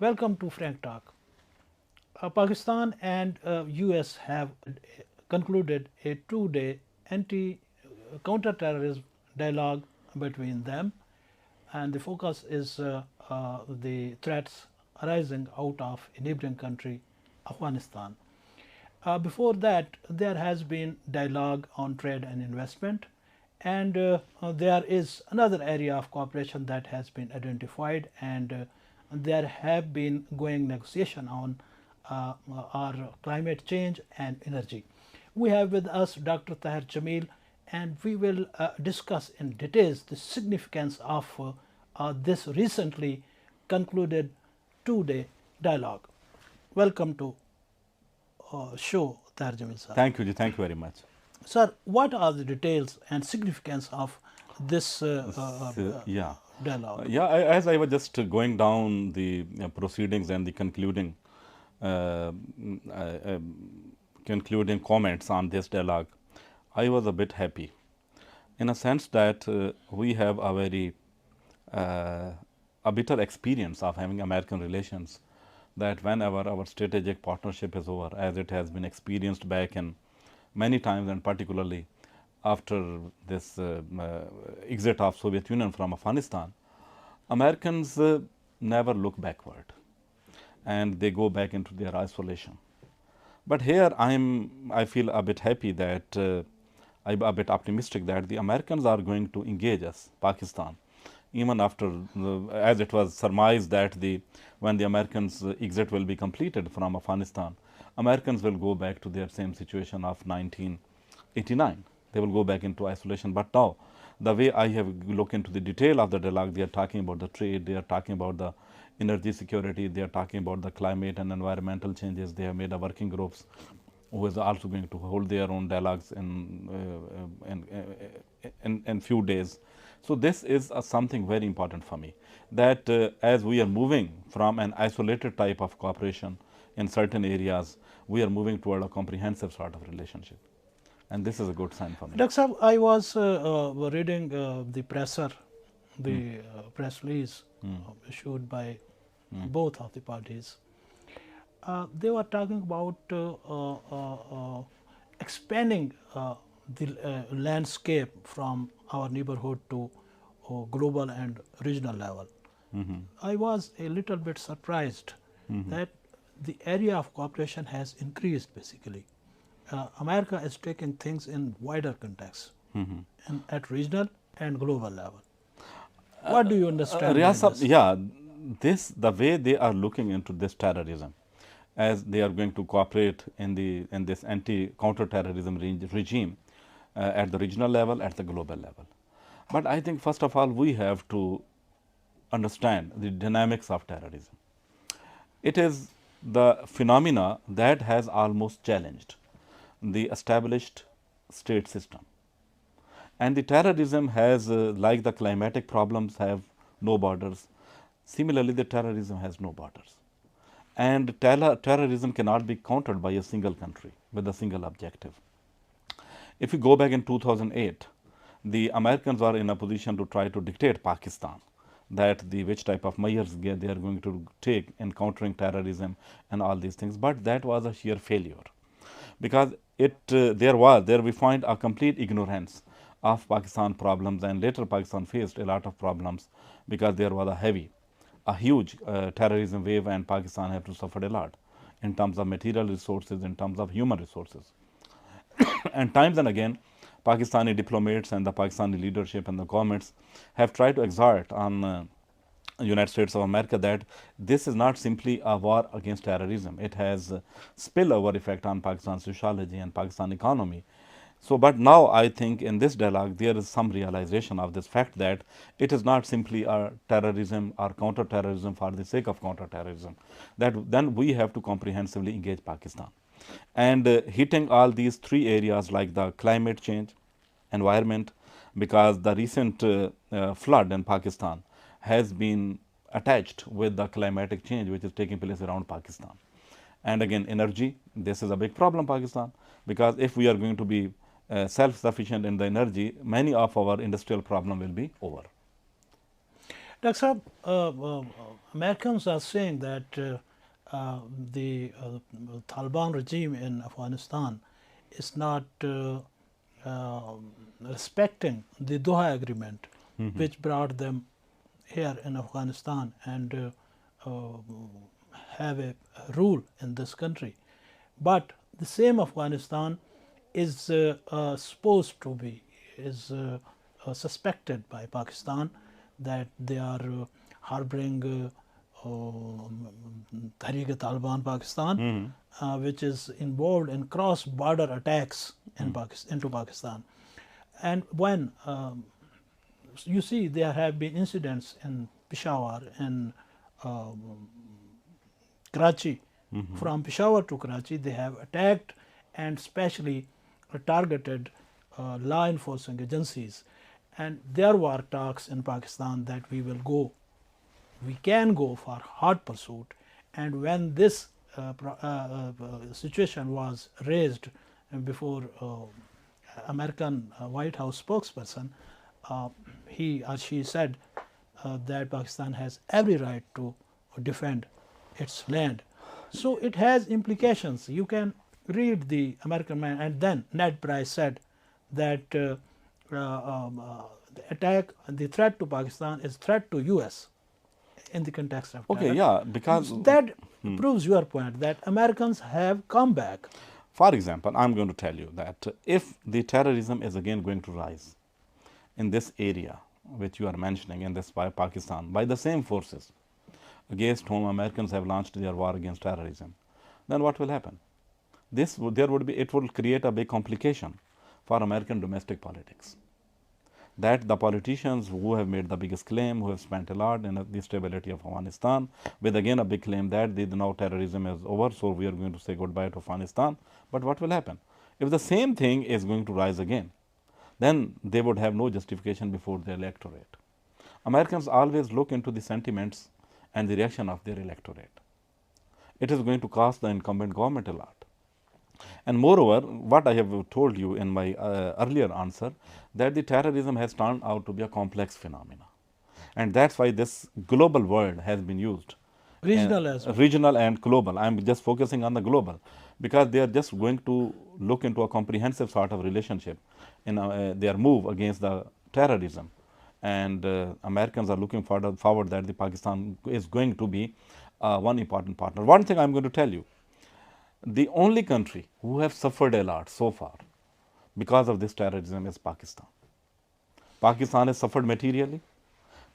Welcome to Frank Talk. Pakistan and US have concluded a 2-day counter-terrorism dialogue between them, and the focus is the threats arising out of a neighboring country, Afghanistan. Before that, there has been dialogue on trade and investment, and there is another area of cooperation that has been identified, and there have been going negotiation on our climate change and energy. We have with us Dr. Tahir Jamil, and we will discuss in details the significance of this recently concluded 2-day dialogue. Welcome to show, Tahir Jamil sir. Thank you, thank you very much. Sir, what are the details and significance of this dialogue? As I was just going down the proceedings and the concluding comments on this dialogue, I was a bit happy, in a sense that we have a very a bitter experience of having American relations, that whenever our strategic partnership is over, as it has been experienced back in many times, and particularly after this exit of Soviet Union from Afghanistan, Americans never look backward and they go back into their isolation. But here I feel a bit happy that I'm a bit optimistic that the Americans are going to engage us, Pakistan, even after, as it was surmised that when the Americans' exit will be completed from Afghanistan, Americans will go back to their same situation of 1989. They will go back into isolation. But now, the way I have looked into the detail of the dialogue, they are talking about the trade, they are talking about the energy security, they are talking about the climate and environmental changes. They have made a working groups who is also going to hold their own dialogues in few days. So this is something very important for me, that as we are moving from an isolated type of cooperation in certain areas, we are moving toward a comprehensive sort of relationship, and this is a good sign for me. Dr. Saab, I was reading the press release issued by both of the parties. They were talking about expanding the landscape from our neighborhood to global and regional level. I was a little bit surprised that the area of cooperation has increased basically. America is taking things in wider context and at regional and global level. What do you understand? The way they are looking into this terrorism, as they are going to cooperate in this counter-terrorism regime at the regional level, at the global level. But I think first of all we have to understand the dynamics of terrorism. It is the phenomena that has almost challenged the established state system. And the terrorism has, like the climatic problems have no borders, similarly the terrorism has no borders. And terrorism cannot be countered by a single country with a single objective. If you go back in 2008, the Americans are in a position to try to dictate Pakistan that which type of measures they are going to take in countering terrorism and all these things. But that was a sheer failure, because there we find a complete ignorance of Pakistan problems, and later Pakistan faced a lot of problems because there was a huge terrorism wave, and Pakistan had to suffer a lot in terms of material resources, in terms of human resources. And times and again, Pakistani diplomats and the Pakistani leadership and the governments have tried to exert on United States of America that this is not simply a war against terrorism. It has spillover effect on Pakistan's sociology and Pakistan economy. So, but now I think in this dialogue there is some realization of this fact that it is not simply a terrorism or counter-terrorism for the sake of counter-terrorism, that then we have to comprehensively engage Pakistan. And hitting all these three areas like the climate change, environment, because the recent flood in Pakistan has been attached with the climatic change which is taking place around Pakistan. And again, energy, this is a big problem Pakistan, because if we are going to be self-sufficient in the energy, many of our industrial problem will be over. Dr. Saab, Americans are saying that the Taliban regime in Afghanistan is not respecting the Doha Agreement, which brought them here in Afghanistan and have a rule in this country. But the same Afghanistan is supposed to be, is suspected by Pakistan that they are harboring Taliban Pakistan, which is involved in cross-border attacks in into Pakistan. And when you see there have been incidents in Peshawar, in Karachi, from Peshawar to Karachi, they have attacked and specially targeted law enforcement agencies. And there were talks in Pakistan that we can go for hot pursuit. And when this situation was raised before American White House spokesperson, he or she said that Pakistan has every right to defend its land. So it has implications. You can read the American man, and then Ned Price said that the attack, the threat to Pakistan is threat to US in the context of Okay, terror. yeah, because That proves your point that Americans have come back. for example, I'm going to tell you that if the terrorism is again going to rise in this area which you are mentioning, in this by Pakistan, by the same forces against whom Americans have launched their war against terrorism, then what will happen? It will create a big complication for American domestic politics. That the politicians who have made the biggest claim, who have spent a lot in the stability of Afghanistan, with again a big claim that now terrorism is over, so we are going to say goodbye to Afghanistan. But what will happen? If the same thing is going to rise again, then they would have no justification before the electorate. Americans always look into the sentiments and the reaction of their electorate. It is going to cost the incumbent government a lot. And moreover, what I have told you in my earlier answer, that the terrorism has turned out to be a complex phenomena. And that's why this global word has been used. Regional as well. Regional and global. I'm just focusing on the global because they are just going to look into a comprehensive sort of relationship in their move against the terrorism. And Americans are looking forward that the Pakistan is going to be one important partner. One thing I'm going to tell you, the only country who have suffered a lot so far because of this terrorism is Pakistan. Pakistan has suffered materially,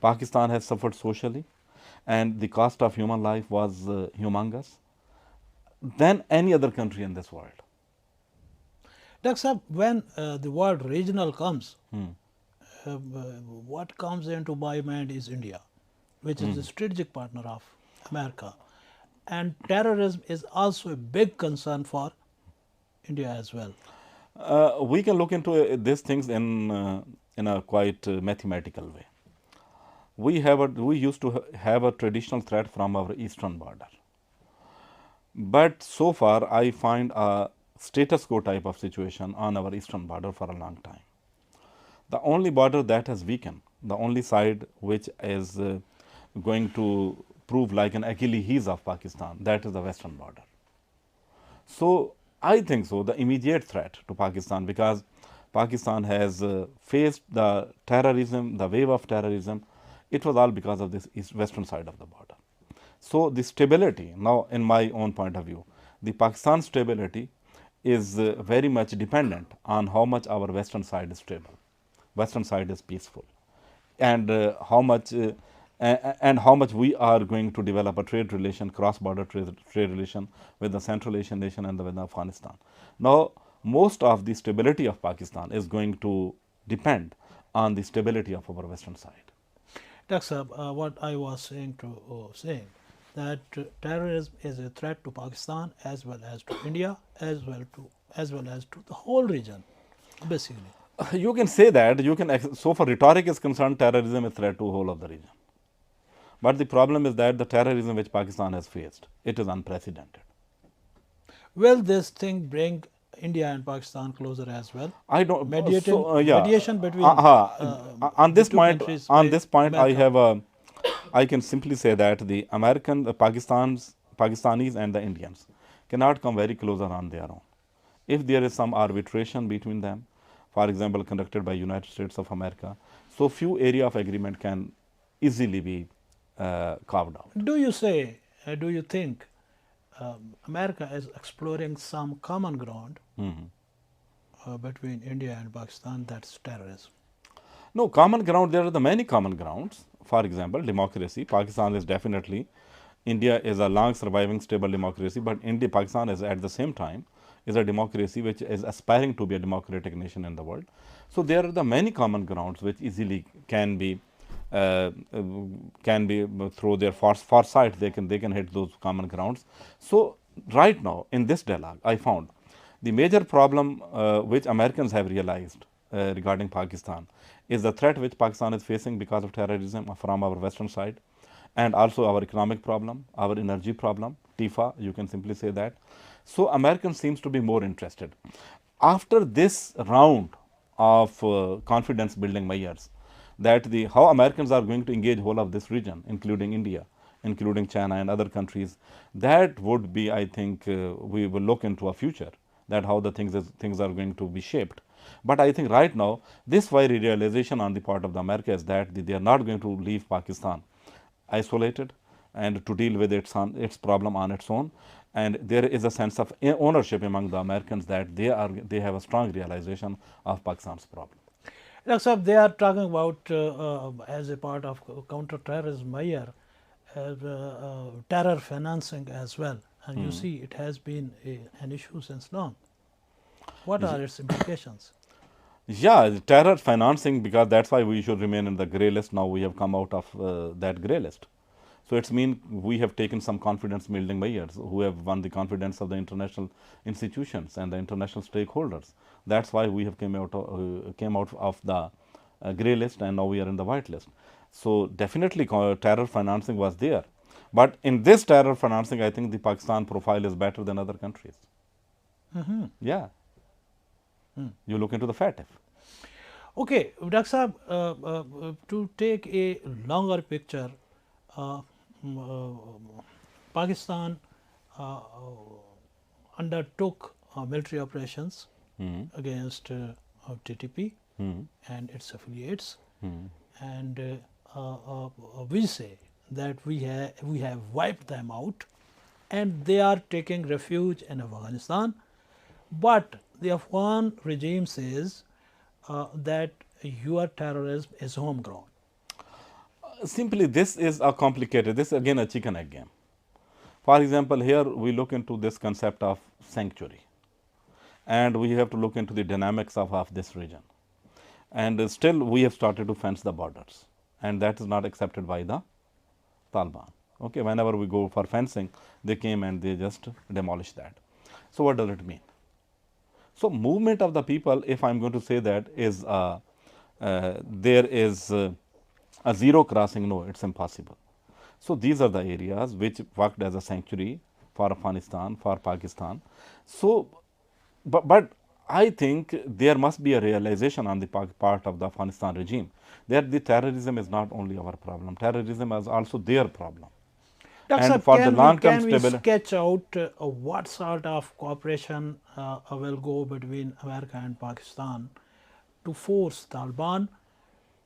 Pakistan has suffered socially, and the cost of human life was humongous than any other country in this world. Dr. Saab, when the word regional comes, what comes into my mind is India, which is a strategic partner of America. And terrorism is also a big concern for India as well. We can look into these things in a quite mathematical way. We used to have a traditional threat from our eastern border. But so far, I find a status quo type of situation on our eastern border for a long time. The only border that has weakened, the only side which is going to prove like an Achilles heel of Pakistan, that is the western border. So I think so, the immediate threat to Pakistan, because Pakistan has faced the terrorism, the wave of terrorism, it was all because of this western side of the border. So the stability, now in my own point of view, the Pakistan stability is very much dependent on how much our western side is stable, western side is peaceful, and how much we are going to develop a trade relation, cross-border trade relation with the Central Asian nation and with Afghanistan. Now, most of the stability of Pakistan is going to depend on the stability of our western side. Dr. Saab, what I was saying that terrorism is a threat to Pakistan as well as to India, as well as to the whole region, basically. You can say that. So far rhetoric is concerned, terrorism is a threat to the whole of the region. But the problem is that the terrorism which Pakistan has faced, it is unprecedented. Will this thing bring India and Pakistan closer as well? I don't. Mediation between on this point, America. I have a I can simply say that the Pakistanis and the Indians cannot come very closer on their own. If there is some arbitration between them, for example, conducted by United States of America, so few area of agreement can easily be carved out. Do you think America is exploring some common ground between India and Pakistan, that's terrorism? No, common ground, there are the many common grounds. For example, democracy. Pakistan is definitely, India is a long surviving stable democracy, but Pakistan is at the same time is a democracy which is aspiring to be a democratic nation in the world. So there are the many common grounds which easily can be through their foresight they can hit those common grounds. So right now in this dialogue, I found the major problem which Americans have realized regarding Pakistan is the threat which Pakistan is facing because of terrorism from our western side, and also our economic problem, our energy problem, TIFA, you can simply say that. So Americans seems to be more interested. After this round of confidence building measures, that how Americans are going to engage whole of this region, including India, including China and other countries, that would be, I think, we will look into a future, that how the things are going to be shaped. But I think right now, this very realization on the part of the America is that they are not going to leave Pakistan isolated and to deal with its problem on its own. And there is a sense of ownership among the Americans that they have a strong realization of Pakistan's problem. Dr. Saab, they are talking about as a part of counter-terrorism measure, terror financing as well. And you see, it has been an issue since long. What are its implications? Yeah, terror financing, because that's why we should remain in the grey list. Now we have come out of that grey list. So it's mean we have taken some confidence building measures who have won the confidence of the international institutions and the international stakeholders. That's why we have came out of the grey list, and now we are in the white list. So definitely terror financing was there. But in this terror financing, I think the Pakistan profile is better than other countries. Yeah. You look into the FATF. Okay, Dr. Saab, to take a longer picture, Pakistan undertook military operations against TTP and its affiliates, and we say that we have wiped them out, and they are taking refuge in Afghanistan. But the Afghan regime says that your terrorism is homegrown. Simply, this is a complicated, this is again a chicken egg game. For example, here we look into this concept of sanctuary, and we have to look into the dynamics of this region. And still we have started to fence the borders, and that is not accepted by the Taliban. Okay, whenever we go for fencing, they came and they just demolished that. So what does it mean? So movement of the people, if I'm going to say that, is there is a zero crossing, no, it's impossible. So these are the areas which worked as a sanctuary for Afghanistan, for Pakistan. So, but I think there must be a realization on the part of the Afghanistan regime that the terrorism is not only our problem, terrorism is also their problem. Dr. And for the long-term can we stability, sketch out what sort of cooperation will go between America and Pakistan to force Taliban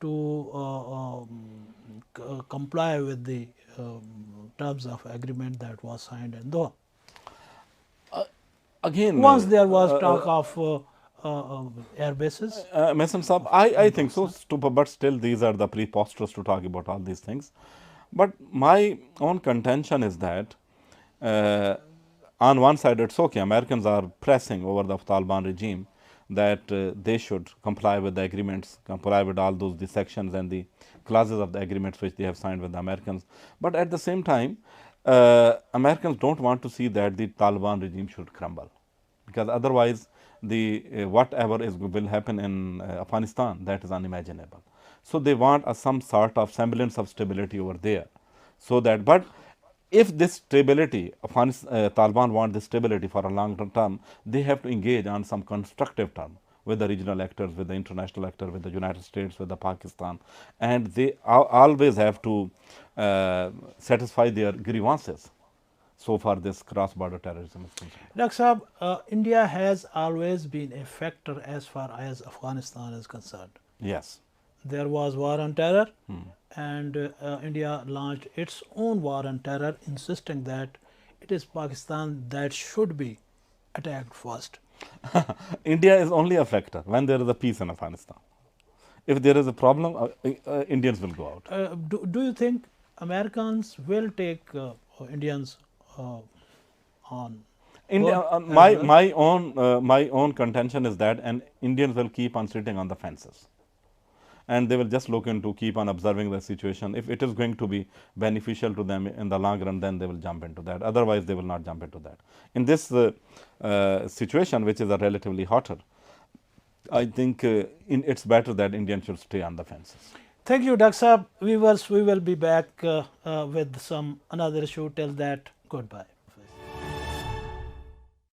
to comply with the terms of agreement that was signed in Doha? Again, once there was talk of air bases. Missen Saab, I think so, but still these are the preposterous to talk about all these things. But my own contention is that on one side it's okay, Americans are pressing over the Taliban regime that they should comply with the agreements, comply with all the sections and the clauses of the agreements which they have signed with the Americans. But at the same time, Americans don't want to see that the Taliban regime should crumble, because otherwise the whatever will happen in Afghanistan, that is unimaginable. So they want some sort of semblance of stability over there. So that, but if this stability, Taliban want this stability for a long term, they have to engage on some constructive term with the regional actors, with the international actors, with the United States, with the Pakistan, and they always have to satisfy their grievances. So far, this cross-border terrorism is concerned. Dr. Saab, India has always been a factor as far as Afghanistan is concerned. Yes. There was war on terror, and India launched its own war on terror, insisting that it is Pakistan that should be attacked first. India is only a factor when there is a peace in Afghanistan. If there is a problem, Indians will go out. Do you think Americans will take Indians on? India, my own contention is that, and Indians will keep on sitting on the fences, and they will just look into, keep on observing the situation. If it is going to be beneficial to them in the long run, then they will jump into that. Otherwise, they will not jump into that. In this situation, which is a relatively hotter, I think it's better that Indians should stay on the fences. Thank you, Dr. Saab. Viewers, we will be back with some another issue. Till that, goodbye.